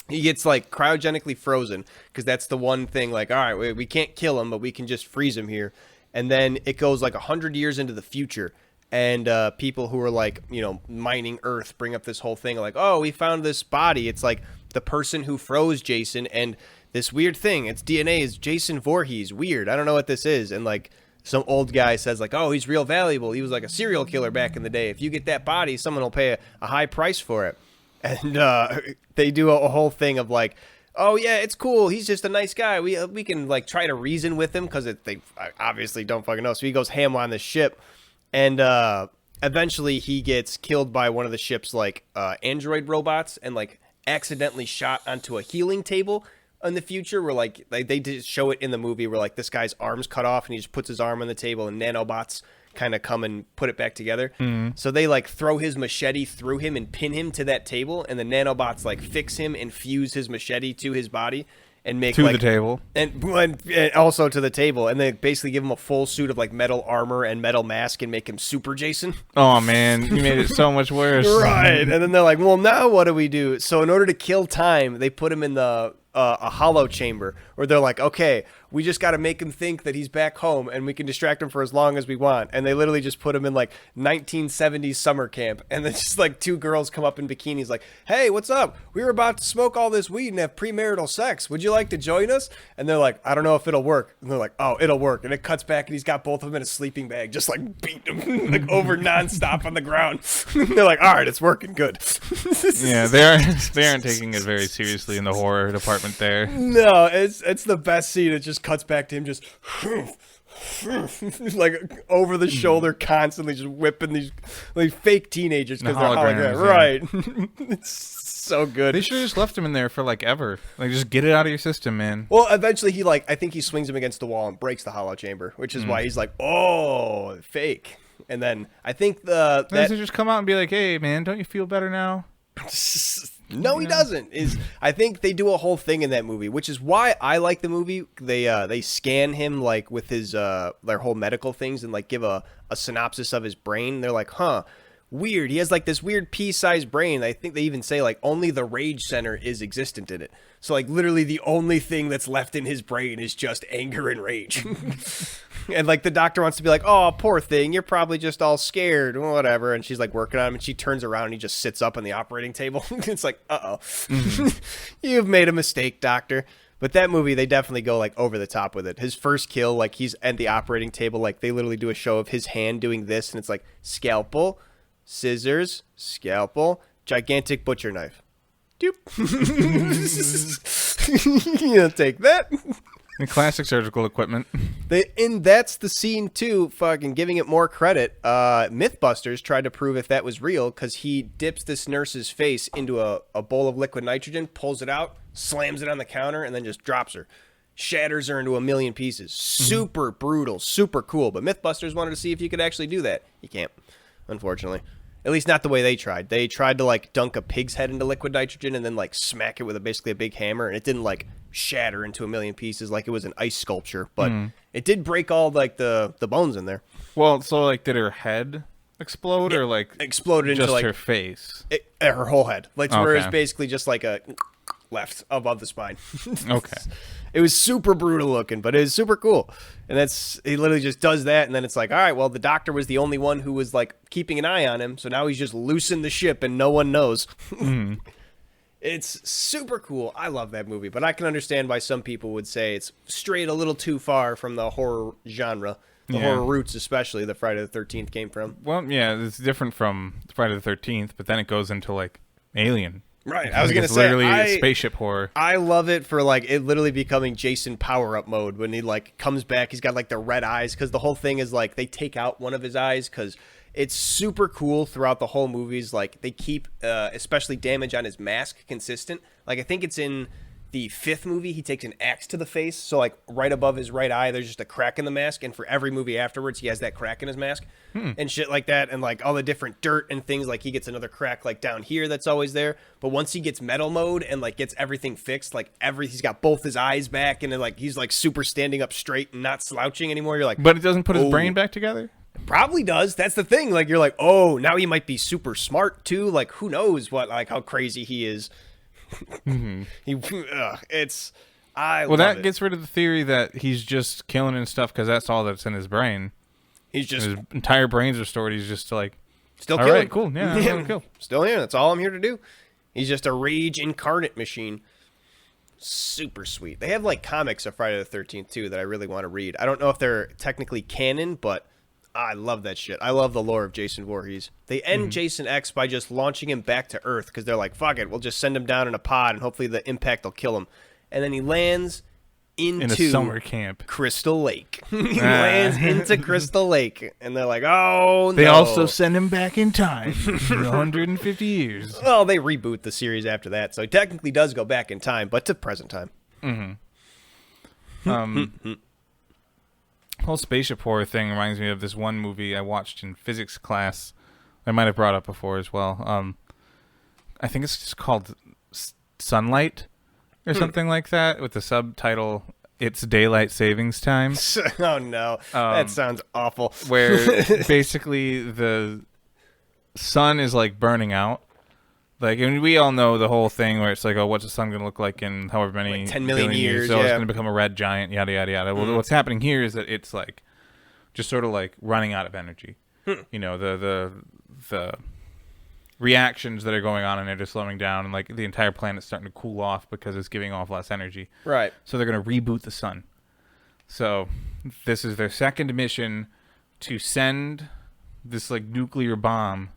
S1: He gets like cryogenically frozen because that's the one thing like, all right, we can't kill him, but we can just freeze him here. And then it goes like 100 years into the future. And people who are like, mining Earth bring up this whole thing like, oh, we found this body. It's like the person who froze Jason and this weird thing. Its DNA is Jason Voorhees. Weird. I don't know what this is. And like, some old guy says like, oh, he's real valuable. He was like a serial killer back in the day. If you get that body, someone will pay a high price for it. And they do a whole thing of like, oh yeah, it's cool. He's just a nice guy. We can like try to reason with him because they obviously don't fucking know. So he goes ham on the ship, and eventually he gets killed by one of the ship's like android robots and like accidentally shot onto a healing table. In the future, where like they did show it in the movie where like this guy's arm's cut off and he just puts his arm on the table and nanobots kind of come and put it back together. So they like throw his machete through him and pin him to that table, and the nanobots like fix him and fuse his machete to his body and make
S2: to the table
S1: and also to the table, and they basically give him a full suit of like metal armor and metal mask and make him Super Jason.
S2: Oh man, you made it so much worse.
S1: Right. And then they're like, well, now what do we do? So in order to kill time, they put him in the a hollow chamber where they're like, okay, we just got to make him think that he's back home and we can distract him for as long as we want. And they literally just put him in like 1970s summer camp. And then just like two girls come up in bikinis like, hey, what's up? We were about to smoke all this weed and have premarital sex. Would you like to join us? And they're like, I don't know if it'll work. And they're like, oh, it'll work. And it cuts back and he's got both of them in a sleeping bag, just like beating them like over nonstop on the ground. They're like, all right, it's working good.
S2: Yeah, they aren't taking it very seriously in the horror department there.
S1: No, it's the best scene. It just cuts back to him just like over the shoulder, constantly just whipping these like fake teenagers because they're holograms. Right. It's so good.
S2: They should have just left him in there for like ever. Like, just get it out of your system, man.
S1: Well, eventually I think he swings him against the wall and breaks the hollow chamber, which is why he's like, oh, fake. And then I think that
S2: just come out and be like, hey man, don't you feel better now?
S1: No, he doesn't. I think they do a whole thing in that movie, which is why I like the movie. They scan him like with his their whole medical things and like give a synopsis of his brain. They're like, huh, weird. He has like this weird pea-sized brain. I think they even say like only the rage center is existent in it. So like literally the only thing that's left in his brain is just anger and rage. And like the doctor wants to be like, oh, poor thing, you're probably just all scared or whatever. And she's like working on him, and she turns around and he just sits up on the operating table. It's like, you've made a mistake, doctor. But that movie, they definitely go like over the top with it. His first kill, like he's at the operating table, like they literally do a show of his hand doing this, and it's like scalpel, scissors, scalpel, gigantic butcher knife. Doop. You take that.
S2: The classic surgical equipment.
S1: And that's the scene too. Fucking giving it more credit. Mythbusters tried to prove if that was real because he dips this nurse's face into a bowl of liquid nitrogen, pulls it out, slams it on the counter, and then just drops her, shatters her into a million pieces. Super brutal, super cool. But Mythbusters wanted to see if you could actually do that. You can't, unfortunately. At least not the way they tried. They tried to like dunk a pig's head into liquid nitrogen and then like smack it with basically a big hammer, and it didn't like shatter into a million pieces like it was an ice sculpture, but it did break all like the bones in there.
S2: Well, so like did her head explode or like
S1: exploded
S2: just
S1: into like
S2: her face?
S1: Her whole head. Like where it's
S2: Okay.
S1: basically just like a left above the spine.
S2: Okay.
S1: It was super brutal looking, but it was super cool. And he literally just does that, and then it's like, all right, well, the doctor was the only one who was like keeping an eye on him, so now he's just loosing the ship and no one knows. It's super cool. I love that movie, but I can understand why some people would say it's strayed a little too far from the horror genre, the horror roots especially that Friday the 13th came from.
S2: Well, yeah, it's different from Friday the 13th, but then it goes into like Alien.
S1: Right. I was going to
S2: It's
S1: say
S2: literally spaceship horror.
S1: I love it for like it literally becoming Jason power-up mode when he like comes back. He's got like the red eyes because the whole thing is like they take out one of his eyes because it's super cool throughout the whole movies. Like they keep especially damage on his mask consistent. Like I think it's in the 5th movie, he takes an axe to the face. So like right above his right eye, there's just a crack in the mask. And for every movie afterwards, he has that crack in his mask and shit like that. And like all the different dirt and things, like he gets another crack like down here that's always there. But once he gets metal mode and like gets everything fixed, like he's got both his eyes back and then like he's like super standing up straight and not slouching anymore. You're like,
S2: But it doesn't put his brain back together?
S1: Probably does. That's the thing. Like you're like, oh, now he might be super smart too. Like who knows what, like how crazy he is. It's
S2: Well, that gets rid of the theory that he's just killing and stuff because that's all that's in his brain.
S1: He's just
S2: his entire brain's restored. He's just like
S1: still
S2: all
S1: killing.
S2: right, cool. Yeah, I'm gonna kill.
S1: Still here. That's all I'm here to do. He's just a rage incarnate machine. Super sweet. They have like comics of Friday the 13th too that I really want to read. I don't know if they're technically canon, but I love that shit. I love the lore of Jason Voorhees. They end Jason X by just launching him back to Earth because they're like, fuck it, we'll just send him down in a pod and hopefully the impact will kill him. And then he lands into
S2: In a summer camp.
S1: Crystal Lake. He lands into Crystal Lake. And they're like, oh, no.
S2: They also send him back in time. 150 years.
S1: Well, they reboot the series after that, so he technically does go back in time, but to present time.
S2: Whole spaceship horror thing reminds me of this one movie I watched in physics class. I might have brought up before as well. I think it's just called Sunlight or something like that, with the subtitle "It's Daylight Savings Time."
S1: Oh no, that sounds awful.
S2: Where basically the sun is like burning out. Like, and we all know the whole thing where it's like, oh, what's the sun going to look like in however many
S1: like 10 million
S2: billion
S1: years?
S2: So
S1: yeah.
S2: it's going to become a red giant, yada, yada, yada. Well, what's happening here is that it's like just sort of like running out of energy. You know, the reactions that are going on in it are slowing down, and like the entire planet's starting to cool off because it's giving off less energy.
S1: Right.
S2: So they're going to reboot the sun. So this is their second mission to send this like nuclear bomb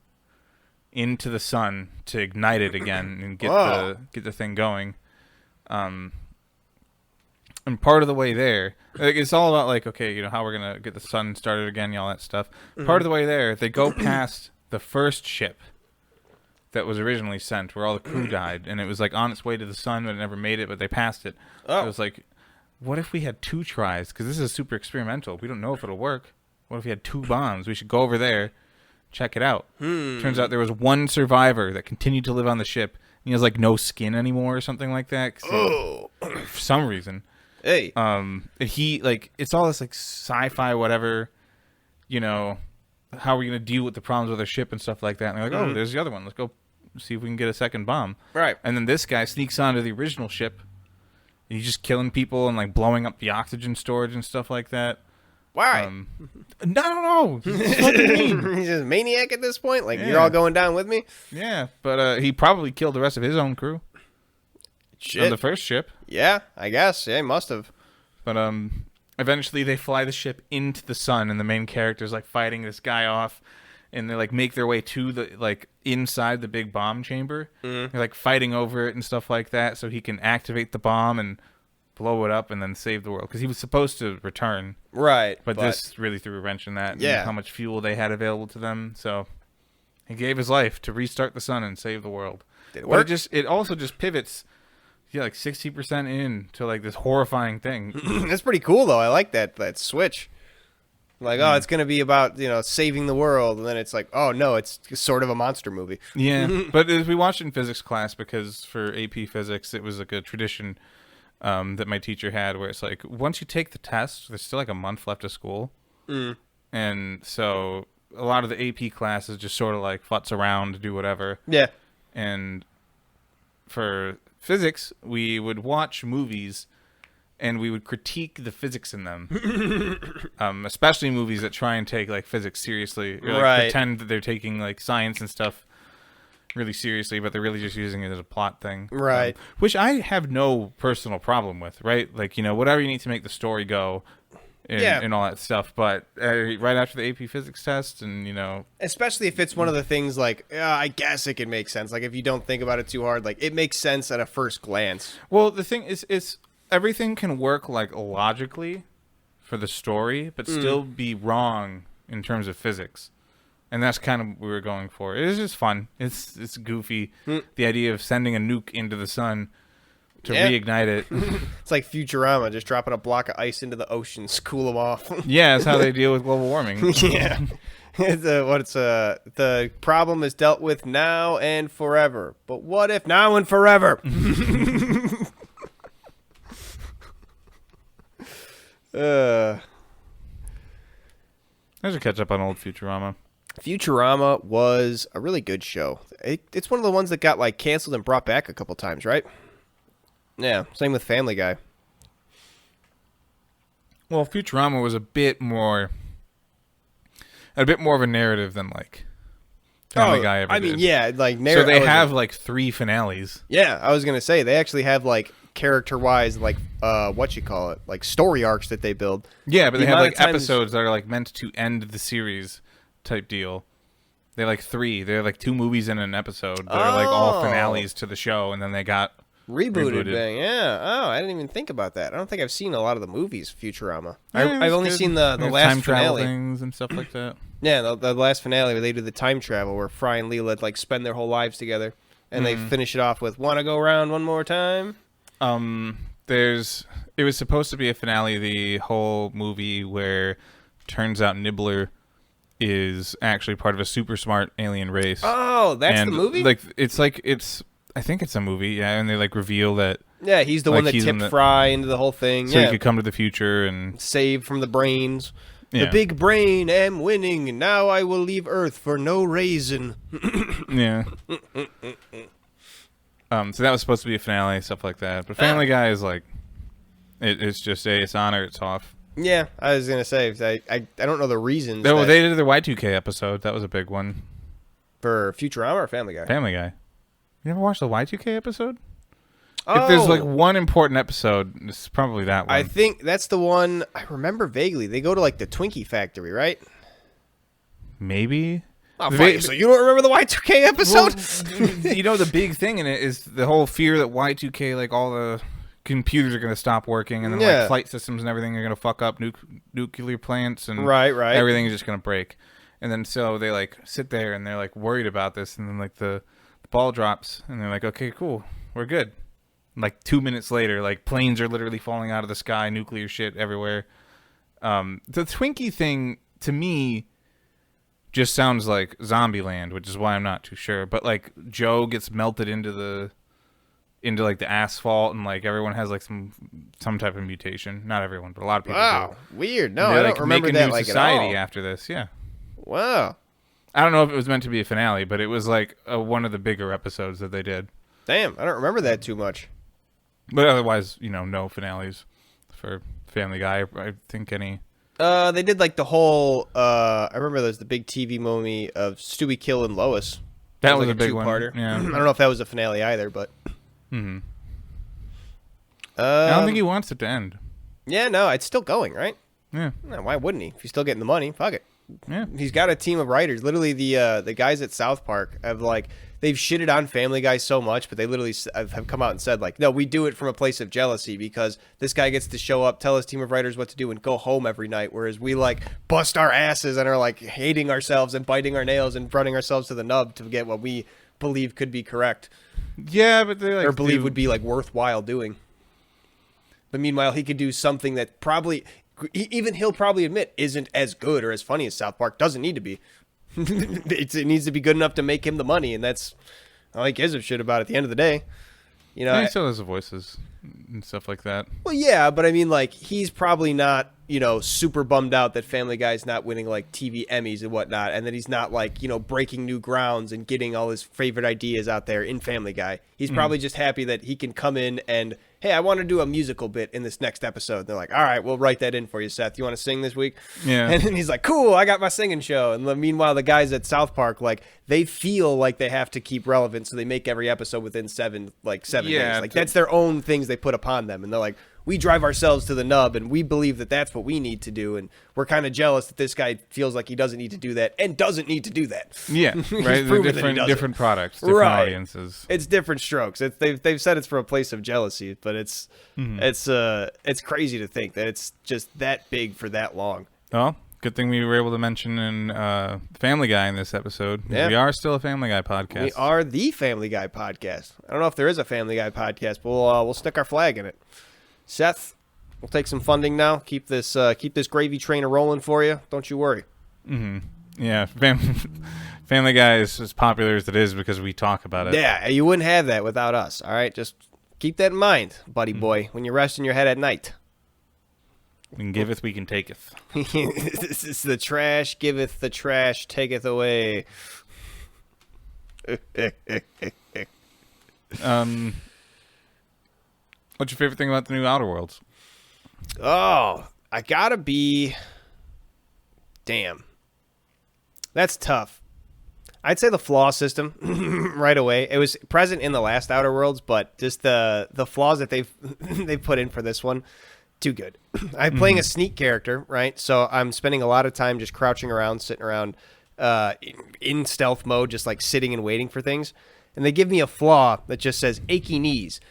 S2: into the sun to ignite it again and get the thing going. And part of the way there, like, it's all about like, okay, you know, how we're gonna get the sun started again, all that stuff. Part of the way there, they go past the first ship that was originally sent, where all the crew died, and it was like on its way to the sun, but it never made it. But they passed it. It was like, what if we had 2 tries? Because this is super experimental. We don't know if it'll work. What if we had 2 bombs? We should go over there. Check it out. Turns out there was one survivor that continued to live on the ship. He has like no skin anymore or something like that. For some reason.
S1: Hey.
S2: And he like, it's all this like sci-fi whatever, you know, how are we going to deal with the problems with our ship and stuff like that? And they're like, oh, there's the other one. Let's go see if we can get a second bomb.
S1: Right.
S2: And then this guy sneaks onto the original ship. He's just killing people and like blowing up the oxygen storage and stuff like that.
S1: Why?
S2: I don't know. He's fucking mean.
S1: He's just a maniac at this point. Like, you're all going down with me.
S2: Yeah, but he probably killed the rest of his own crew.
S1: Shit.
S2: On the first ship.
S1: Yeah, I guess. Yeah, he must have.
S2: But eventually they fly the ship into the sun, and the main character's like fighting this guy off, and they like make their way to the like inside the big bomb chamber. They're like fighting over it and stuff like that, so he can activate the bomb and blow it up and then save the world, because he was supposed to return.
S1: Right.
S2: But this really threw a wrench in that.
S1: Yeah.
S2: And how much fuel they had available to them. So he gave his life to restart the sun and save the world.
S1: Did it work?
S2: But it also just pivots, like 60% in to like this horrifying thing.
S1: That's pretty cool, though. I like that switch. Like, oh, it's going to be about, saving the world. And then it's like, oh, no, it's sort of a monster movie.
S2: Yeah. But as we watched in physics class, because for AP physics, it was like a tradition that my teacher had, where it's like, once you take the test, there's still like a month left of school. And so a lot of the AP classes just sort of like futz around, do whatever.
S1: Yeah.
S2: And for physics, we would watch movies and we would critique the physics in them. Especially movies that try and take like physics seriously, or like pretend that they're taking like science and stuff really seriously, but they're really just using it as a plot thing.
S1: Right.
S2: Which I have no personal problem with, right? Like, whatever you need to make the story go and all that stuff. But right after the AP physics test and,
S1: Especially if it's one of the things like, I guess it can make sense. Like, if you don't think about it too hard, like, it makes sense at a first glance.
S2: Well, the thing is everything can work, like, logically for the story, but still be wrong in terms of physics. And that's kind of what we were going for. It is just fun. It's goofy. The idea of sending a nuke into the sun to reignite it.
S1: It's like Futurama, just dropping a block of ice into the oceans, cool them off.
S2: Yeah, that's how they deal with global warming.
S1: Yeah. The problem is dealt with now and forever. But what if now and forever?
S2: I should catch up on old Futurama.
S1: Futurama was a really good show. It's one of the ones that got like canceled and brought back a couple times, right? Yeah, same with Family Guy.
S2: Well, Futurama was a bit more of a narrative than like Family Guy ever did.
S1: Yeah, like
S2: so they have like 3 finales.
S1: Yeah, I was gonna say they actually have like character-wise, like like story arcs that they build.
S2: Yeah, but they have like episodes that are like meant to end the series type deal. They're like 3. They're like 2 movies in an episode. They're like all finales to the show, and then they got rebooted.
S1: Yeah. Oh, I didn't even think about that. I don't think I've seen a lot of the movies Futurama.
S2: Yeah,
S1: I've only seen the last
S2: time travel
S1: finale
S2: things and stuff like that.
S1: Yeah, the last finale where they do the time travel, where Fry and Leela like spend their whole lives together, and they finish it off with "Wanna go around one more time."
S2: It was supposed to be a finale, the whole movie, where turns out Nibbler is actually part of a super smart alien race.
S1: Oh, that's the movie?
S2: I think it's a movie, yeah, and they like reveal that.
S1: Yeah, he's the one that tipped Fry into the whole thing.
S2: So he could come to the future and
S1: save from the brains.
S2: Yeah.
S1: The big brain am winning, and now I will leave Earth for no reason.
S2: Yeah. So that was supposed to be a finale, stuff like that. But Family Guy is like, it's just it's on or it's off.
S1: Yeah, I was gonna say I don't know the reasons.
S2: No, they did the Y2K episode. That was a big one.
S1: For Futurama or Family Guy?
S2: Family Guy. You ever watched the Y2K episode? Oh. If there's like one important episode, it's probably that one.
S1: I think that's the one I remember vaguely. They go to like the Twinkie factory, right?
S2: Maybe.
S1: Oh, so you don't remember the Y2K episode?
S2: Well, the big thing in it is the whole fear that Y2K, like all the computers are going to stop working, and then like flight systems and everything are going to fuck up, nuclear plants, and
S1: right.
S2: everything is just going to break. And then so they like sit there and they're like worried about this, and then like the ball drops, and they're like, okay, cool, we're good. Like 2 minutes later, like planes are literally falling out of the sky, nuclear shit everywhere. The Twinkie thing to me just sounds like Zombieland, which is why I'm not too sure. But like Joe gets melted into like the asphalt, and like everyone has like some type of mutation. Not everyone, but a lot of people.
S1: Wow,
S2: do.
S1: weird. No, I don't remember
S2: make a
S1: that
S2: new
S1: like
S2: society
S1: at all.
S2: after this. Yeah.
S1: Wow.
S2: I don't know if it was meant to be a finale, but it was like one of the bigger episodes that they did.
S1: Damn, I don't remember that too much.
S2: But otherwise, no finales for Family Guy. I think any.
S1: They did like the whole. I remember there's the big TV movie of Stewie Kill and Lois.
S2: That was
S1: like
S2: a big one.
S1: two-parter.
S2: Yeah.
S1: I don't know if that was a finale either, but.
S2: Mm-hmm. I don't think he wants it to end.
S1: Yeah, no, it's still going, right?
S2: Yeah.
S1: No, why wouldn't he? If he's still getting the money, fuck it.
S2: Yeah.
S1: He's got a team of writers. Literally, the guys at South Park have they've shitted on Family Guy so much, but they literally have come out and said no, we do it from a place of jealousy because this guy gets to show up, tell his team of writers what to do, and go home every night, whereas we bust our asses and are hating ourselves and biting our nails and running ourselves to the nub to get what we believe could be correct.
S2: Yeah, but they
S1: or believe would be worthwhile doing. But meanwhile, he could do something that probably, even he'll probably admit, isn't as good or as funny as South Park. Doesn't need to be. It needs to be good enough to make him the money, and that's all he gives a shit about at the end of the day. He
S2: still has the voices and stuff like that.
S1: Well, yeah, but I mean, he's probably not, super bummed out that Family Guy's not winning, TV Emmys and whatnot, and that he's not, breaking new grounds and getting all his favorite ideas out there in Family Guy. He's probably just happy that he can come in and, hey, I want to do a musical bit in this next episode. And they're like, all right, we'll write that in for you, Seth. You want to sing this week?
S2: Yeah.
S1: And then he's like, cool, I got my singing show. And meanwhile, the guys at South Park, they feel like they have to keep relevant, so they make every episode within 7 days. That's their own things they put upon them. And they're like, we drive ourselves to the nub, and we believe that that's what we need to do. And we're kind of jealous that this guy feels like he doesn't need to do that and doesn't need to do that.
S2: Yeah, right. They're different products, different audiences.
S1: It's different strokes. They've said it's from a place of jealousy, but it's crazy to think that it's just that big for that long.
S2: Well, good thing we were able to mention in Family Guy in this episode. Yeah. We are still a Family Guy podcast.
S1: We are the Family Guy podcast. I don't know if there is a Family Guy podcast, but we'll stick our flag in it. Seth, we'll take some funding now. Keep this gravy train rolling for you. Don't you worry.
S2: Mm-hmm. Yeah, Family Guy is as popular as it is because we talk about it.
S1: Yeah, you wouldn't have that without us. All right, just keep that in mind, buddy boy, when you're resting your head at night.
S2: We can giveth, we can taketh.
S1: This is the trash giveth, the trash taketh away.
S2: What's your favorite thing about the new Outer Worlds?
S1: Oh, I gotta be... Damn. That's tough. I'd say the flaw system right away. It was present in the last Outer Worlds, but just the flaws that they've put in for this one, too good. I'm playing a sneak character, right? So I'm spending a lot of time just crouching around, sitting around in stealth mode, just sitting and waiting for things. And they give me a flaw that just says achy knees.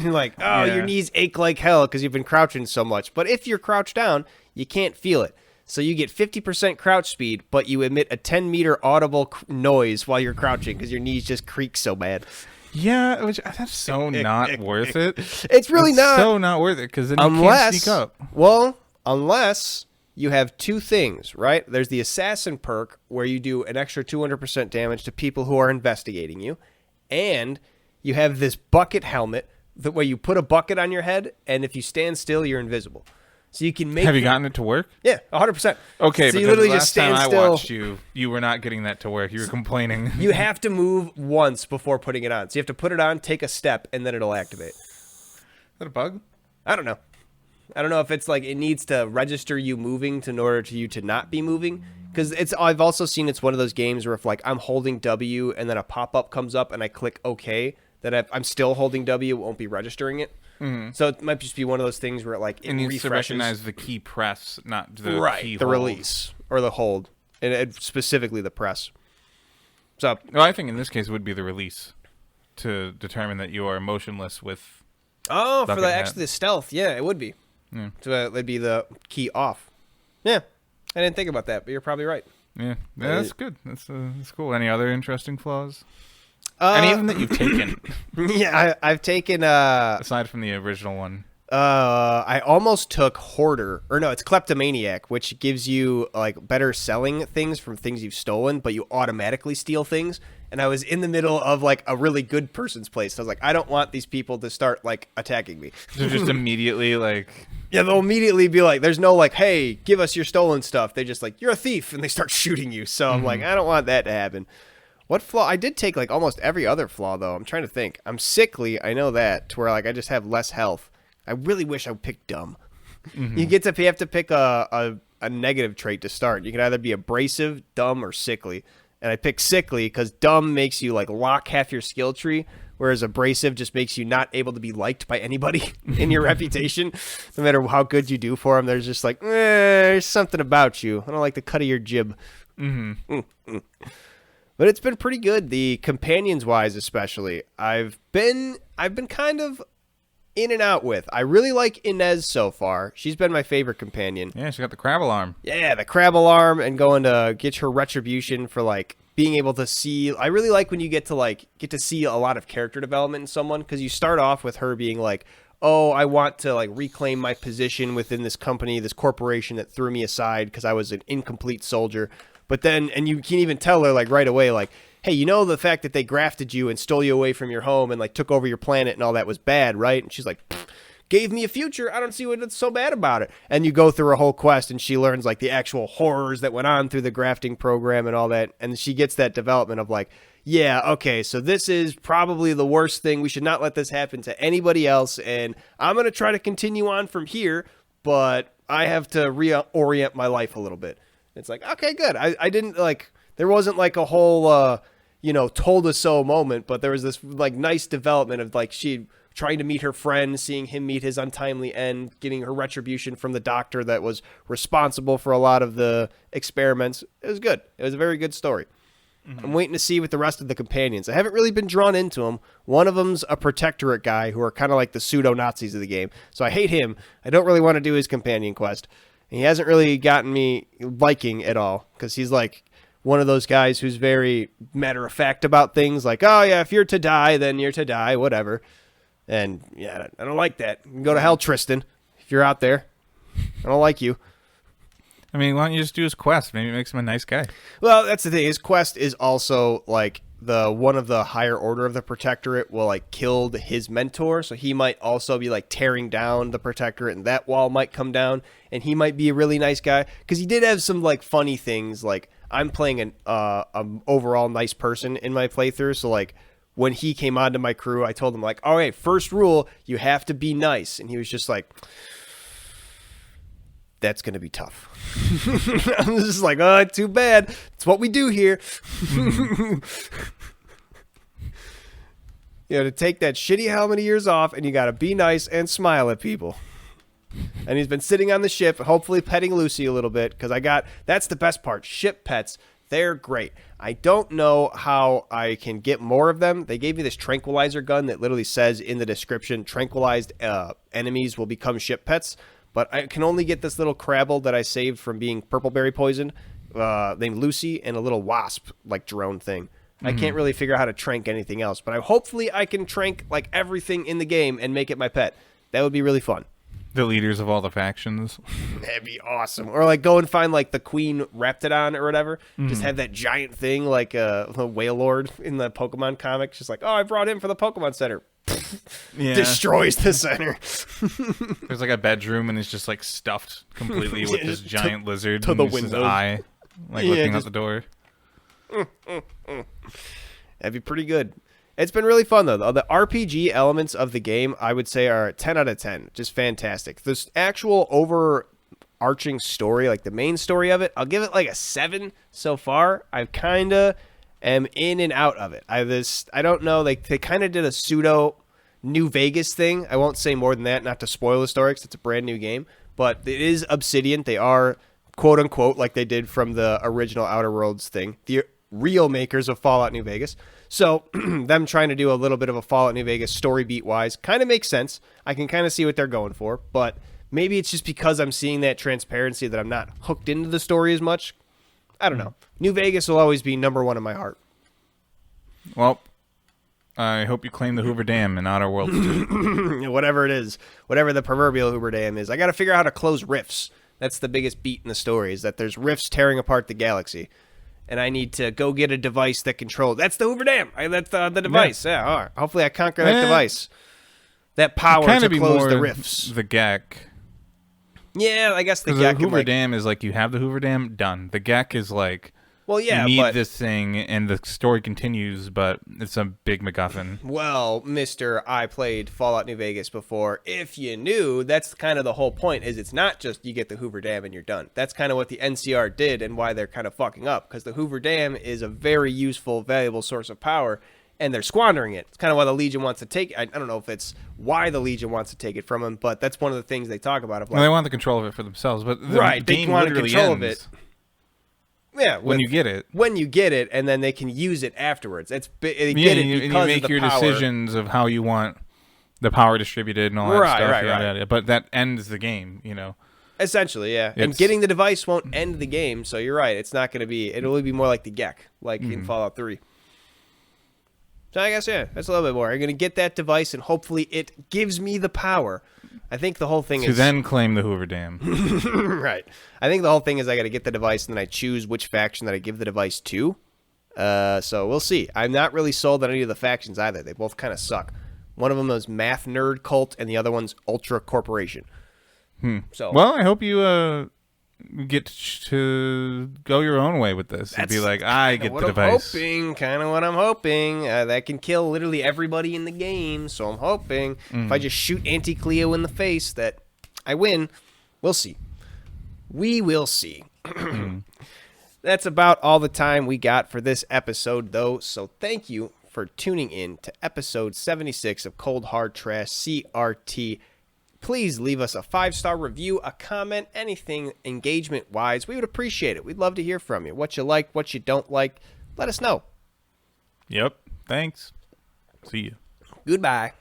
S1: Your knees ache like hell because you've been crouching so much. But if you're crouched down, you can't feel it. So you get 50% crouch speed, but you emit a 10-meter audible noise while you're crouching because your knees just creak so bad.
S2: Yeah, that's so not worth it.
S1: It's really not.
S2: So not worth it because then you can't sneak up.
S1: Well, unless you have two things, right? There's the assassin perk where you do an extra 200% damage to people who are investigating you. And you have this bucket helmet where you put a bucket on your head, and if you stand still, you're invisible. So you can make.
S2: Have you gotten it to work?
S1: Yeah, 100%.
S2: Okay,
S1: so
S2: but
S1: you literally
S2: the last
S1: just stand
S2: time
S1: still.
S2: I watched you were not getting that to work. You were complaining.
S1: You have to move once before putting it on. So you have to put it on, take a step, and then it'll activate.
S2: Is that a bug?
S1: I don't know. I don't know if it's it needs to register you moving in order to you to not be moving. Because I've also seen it's one of those games where if I'm holding W and then a pop-up comes up and I click OK, that I'm still holding W, it won't be registering it. Mm-hmm. So it might just be one of those things where it
S2: needs
S1: refreshes.
S2: To recognize the key press, not the key
S1: the
S2: hold.
S1: release or the hold, and specifically the press. So
S2: I think in this case it would be the release to determine that you are motionless with.
S1: Oh, for the stealth, yeah, it would be.
S2: Yeah.
S1: So it'd be the key off. Yeah. I didn't think about that, but you're probably right.
S2: Yeah, that's good. That's cool. Any other interesting flaws? Any of them that you've taken?
S1: Yeah, I've taken...
S2: aside from the original one.
S1: I almost took Hoarder. Or no, it's Kleptomaniac, which gives you better selling things from things you've stolen, but you automatically steal things. And I was in the middle of a really good person's place. So I was like, I don't want these people to start attacking me.
S2: So just immediately
S1: Yeah, they'll immediately be like, there's no like, hey, give us your stolen stuff. They just like, you're a thief, and they start shooting you. So I'm like, I don't want that to happen. What flaw? I did take like almost every other flaw though. I'm trying to think. I'm sickly. I know that, to where like I just have less health. I really wish I would pick dumb. You have to pick a negative trait to start. You can either be abrasive, dumb, or sickly. And I picked sickly because dumb makes you like lock half your skill tree, whereas abrasive just makes you not able to be liked by anybody in your reputation. No matter how good you do for them, there's just like, there's something about you. I don't like the cut of your jib. But it's been pretty good. The companions wise, especially, I've been kind of in and out with. I really like Inez so far. She's been my favorite companion.
S2: Yeah, she got the crab alarm.
S1: Yeah, the crab alarm, and going to get her retribution for like being able to see. I really like when you get to see a lot of character development in someone, because you start off with her being like, oh, I want to like reclaim my position within this company, this corporation that threw me aside because I was an incomplete soldier. But then, and you can even tell her like right away, like, hey, you know the fact that they grafted you and stole you away from your home and like took over your planet and all that was bad, right? And she's like, gave me a future. I don't see what's so bad about it. And you go through a whole quest and she learns like the actual horrors that went on through the grafting program and all that. And she gets that development of like, yeah, okay, so this is probably the worst thing. We should not let this happen to anybody else. And I'm going to try to continue on from here, but I have to reorient my life a little bit. It's like, okay, good. I didn't like, there wasn't like a whole, told us so moment, but there was this like nice development of like she trying to meet her friend, seeing him meet his untimely end, getting her retribution from the doctor that was responsible for a lot of the experiments. It was good. It was a very good story. I'm waiting to see with the rest of the companions. I haven't really been drawn into them. One of them's a protectorate guy who are kind of like the pseudo-Nazis of the game. So I hate him. I don't really want to do his companion quest. And he hasn't really gotten me liking at all, because he's like one of those guys who's very matter-of-fact about things. Like, oh, yeah, if you're to die, then you're to die, whatever. And, yeah, I don't like that. You can go to hell, Tristan, if you're out there. I don't like you.
S2: I mean, why don't you just do his quest? Maybe it makes him a nice guy.
S1: Well, that's the thing. His quest is also, like, the one of the higher order of the Protectorate will, like, kill his mentor. So he might also be, like, tearing down the Protectorate, and that wall might come down. And he might be a really nice guy. Because he did have some, like, funny things. Like, I'm playing an overall nice person in my playthrough. So, like, when he came onto my crew, I told him, like, all right, first rule, you have to be nice. And he was just like, that's going to be tough. I'm just like, oh, too bad. It's what we do here. You know, to take that shitty helmet of yours off, and you got to be nice and smile at people. And he's been sitting on the ship, hopefully petting Lucy a little bit, because that's the best part. Ship pets, they're great. I don't know how I can get more of them. They gave me this tranquilizer gun that literally says in the description, tranquilized enemies will become ship pets. But I can only get this little crabble that I saved from being purpleberry poisoned, named Lucy, and a little wasp, like drone thing. I can't really figure out how to trank anything else. But hopefully I can trank like everything in the game and make it my pet. That would be really fun.
S2: The leaders of all the factions.
S1: That'd be awesome. Or like go and find like the Queen Raptidon or whatever. Just have that giant thing like the Whale Lord in the Pokemon comics. Just like, oh, I brought him for the Pokemon Center. Yeah. Destroys the center.
S2: There's like a bedroom and it's just like stuffed completely with this giant lizard
S1: to the
S2: windows. His eye like looking out the door.
S1: That'd be pretty good. It's been really fun though. The RPG elements of the game I would say are 10 out of 10. Just fantastic. This actual overarching story, like the main story of it, I'll give it like a 7 so far. I kind of am in and out of it. I don't know, like they kind of did a pseudo New Vegas thing. I won't say more than that, not to spoil the story because it's a brand new game, but it is Obsidian. They are quote unquote like they did from the original Outer Worlds thing, the real makers of Fallout New Vegas. So them trying to do a little bit of a Fallout New Vegas story beat wise kind of makes sense. I can kind of see what they're going for, but maybe it's just because I'm seeing that transparency that I'm not hooked into the story as much. I don't know. New Vegas will always be number one in my heart.
S2: Well, I hope you claim the Hoover Dam in Outer Worlds too.
S1: Whatever it is, whatever the proverbial Hoover Dam is. I got to figure out how to close rifts. That's the biggest beat in the story, is that there's rifts tearing apart the galaxy. And I need to go get a device that controls. That's the Hoover Dam. That's the device. Yeah, all right. Hopefully I conquer that device. That power to close the rifts.
S2: The GAC.
S1: Yeah, I guess the
S2: Because the
S1: Gek.
S2: Hoover Dam is like, you have the Hoover Dam, done. The Gek is like,
S1: Well, yeah,
S2: you need
S1: but
S2: this thing, and the story continues, but it's a big MacGuffin.
S1: well, Mister, I played Fallout New Vegas before. If you knew, that's kind of the whole point. Is it's not just you get the Hoover Dam and you're done. That's kind of what the NCR did, and why they're kind of fucking up. Because the Hoover Dam is a very useful, valuable source of power, and they're squandering it. It's kind of why the Legion wants to take. I don't know if it's why the Legion wants to take it from them, but that's one of the things they talk about. Of like,
S2: Well, they want the control of it for themselves, but the
S1: right, they
S2: game
S1: want
S2: literally
S1: control
S2: ends
S1: of it. Yeah,
S2: when you get it.
S1: When you get it, and then they can use it afterwards. They
S2: Yeah,
S1: get it
S2: and you
S1: because
S2: make
S1: of the
S2: your
S1: power.
S2: decisions of how you want the power distributed and all that stuff.
S1: Right.
S2: Yada. But that ends the game, you know.
S1: Essentially, yeah. And getting the device won't end the game, so you're right. It's not going to be. It'll be more like the Gek, like in Fallout 3. So I guess, yeah, that's a little bit more. I'm going to get that device, and hopefully it gives me the power. I think the whole thing
S2: To then claim the Hoover Dam.
S1: Right. I think the whole thing is I got to get the device, and then I choose which faction that I give the device to. So we'll see. I'm not really sold on any of the factions either. They both kind of suck. One of them is Math Nerd Cult, and the other one's Ultra Corporation. So
S2: Well, I hope you get to go your own way with this and be like, I get the device.
S1: Kind of what I'm hoping. That can kill literally everybody in the game, so I'm hoping if I just shoot Anti-Cleo in the face that I win. We'll see. We will see. That's about all the time we got for this episode, though, so thank you for tuning in to episode 76 of Cold Hard Trash CRT. Please leave us a 5-star review, a comment, anything engagement-wise. We would appreciate it. We'd love to hear from you. What you like, what you don't like, let us know.
S2: Yep. Thanks. See you.
S1: Goodbye.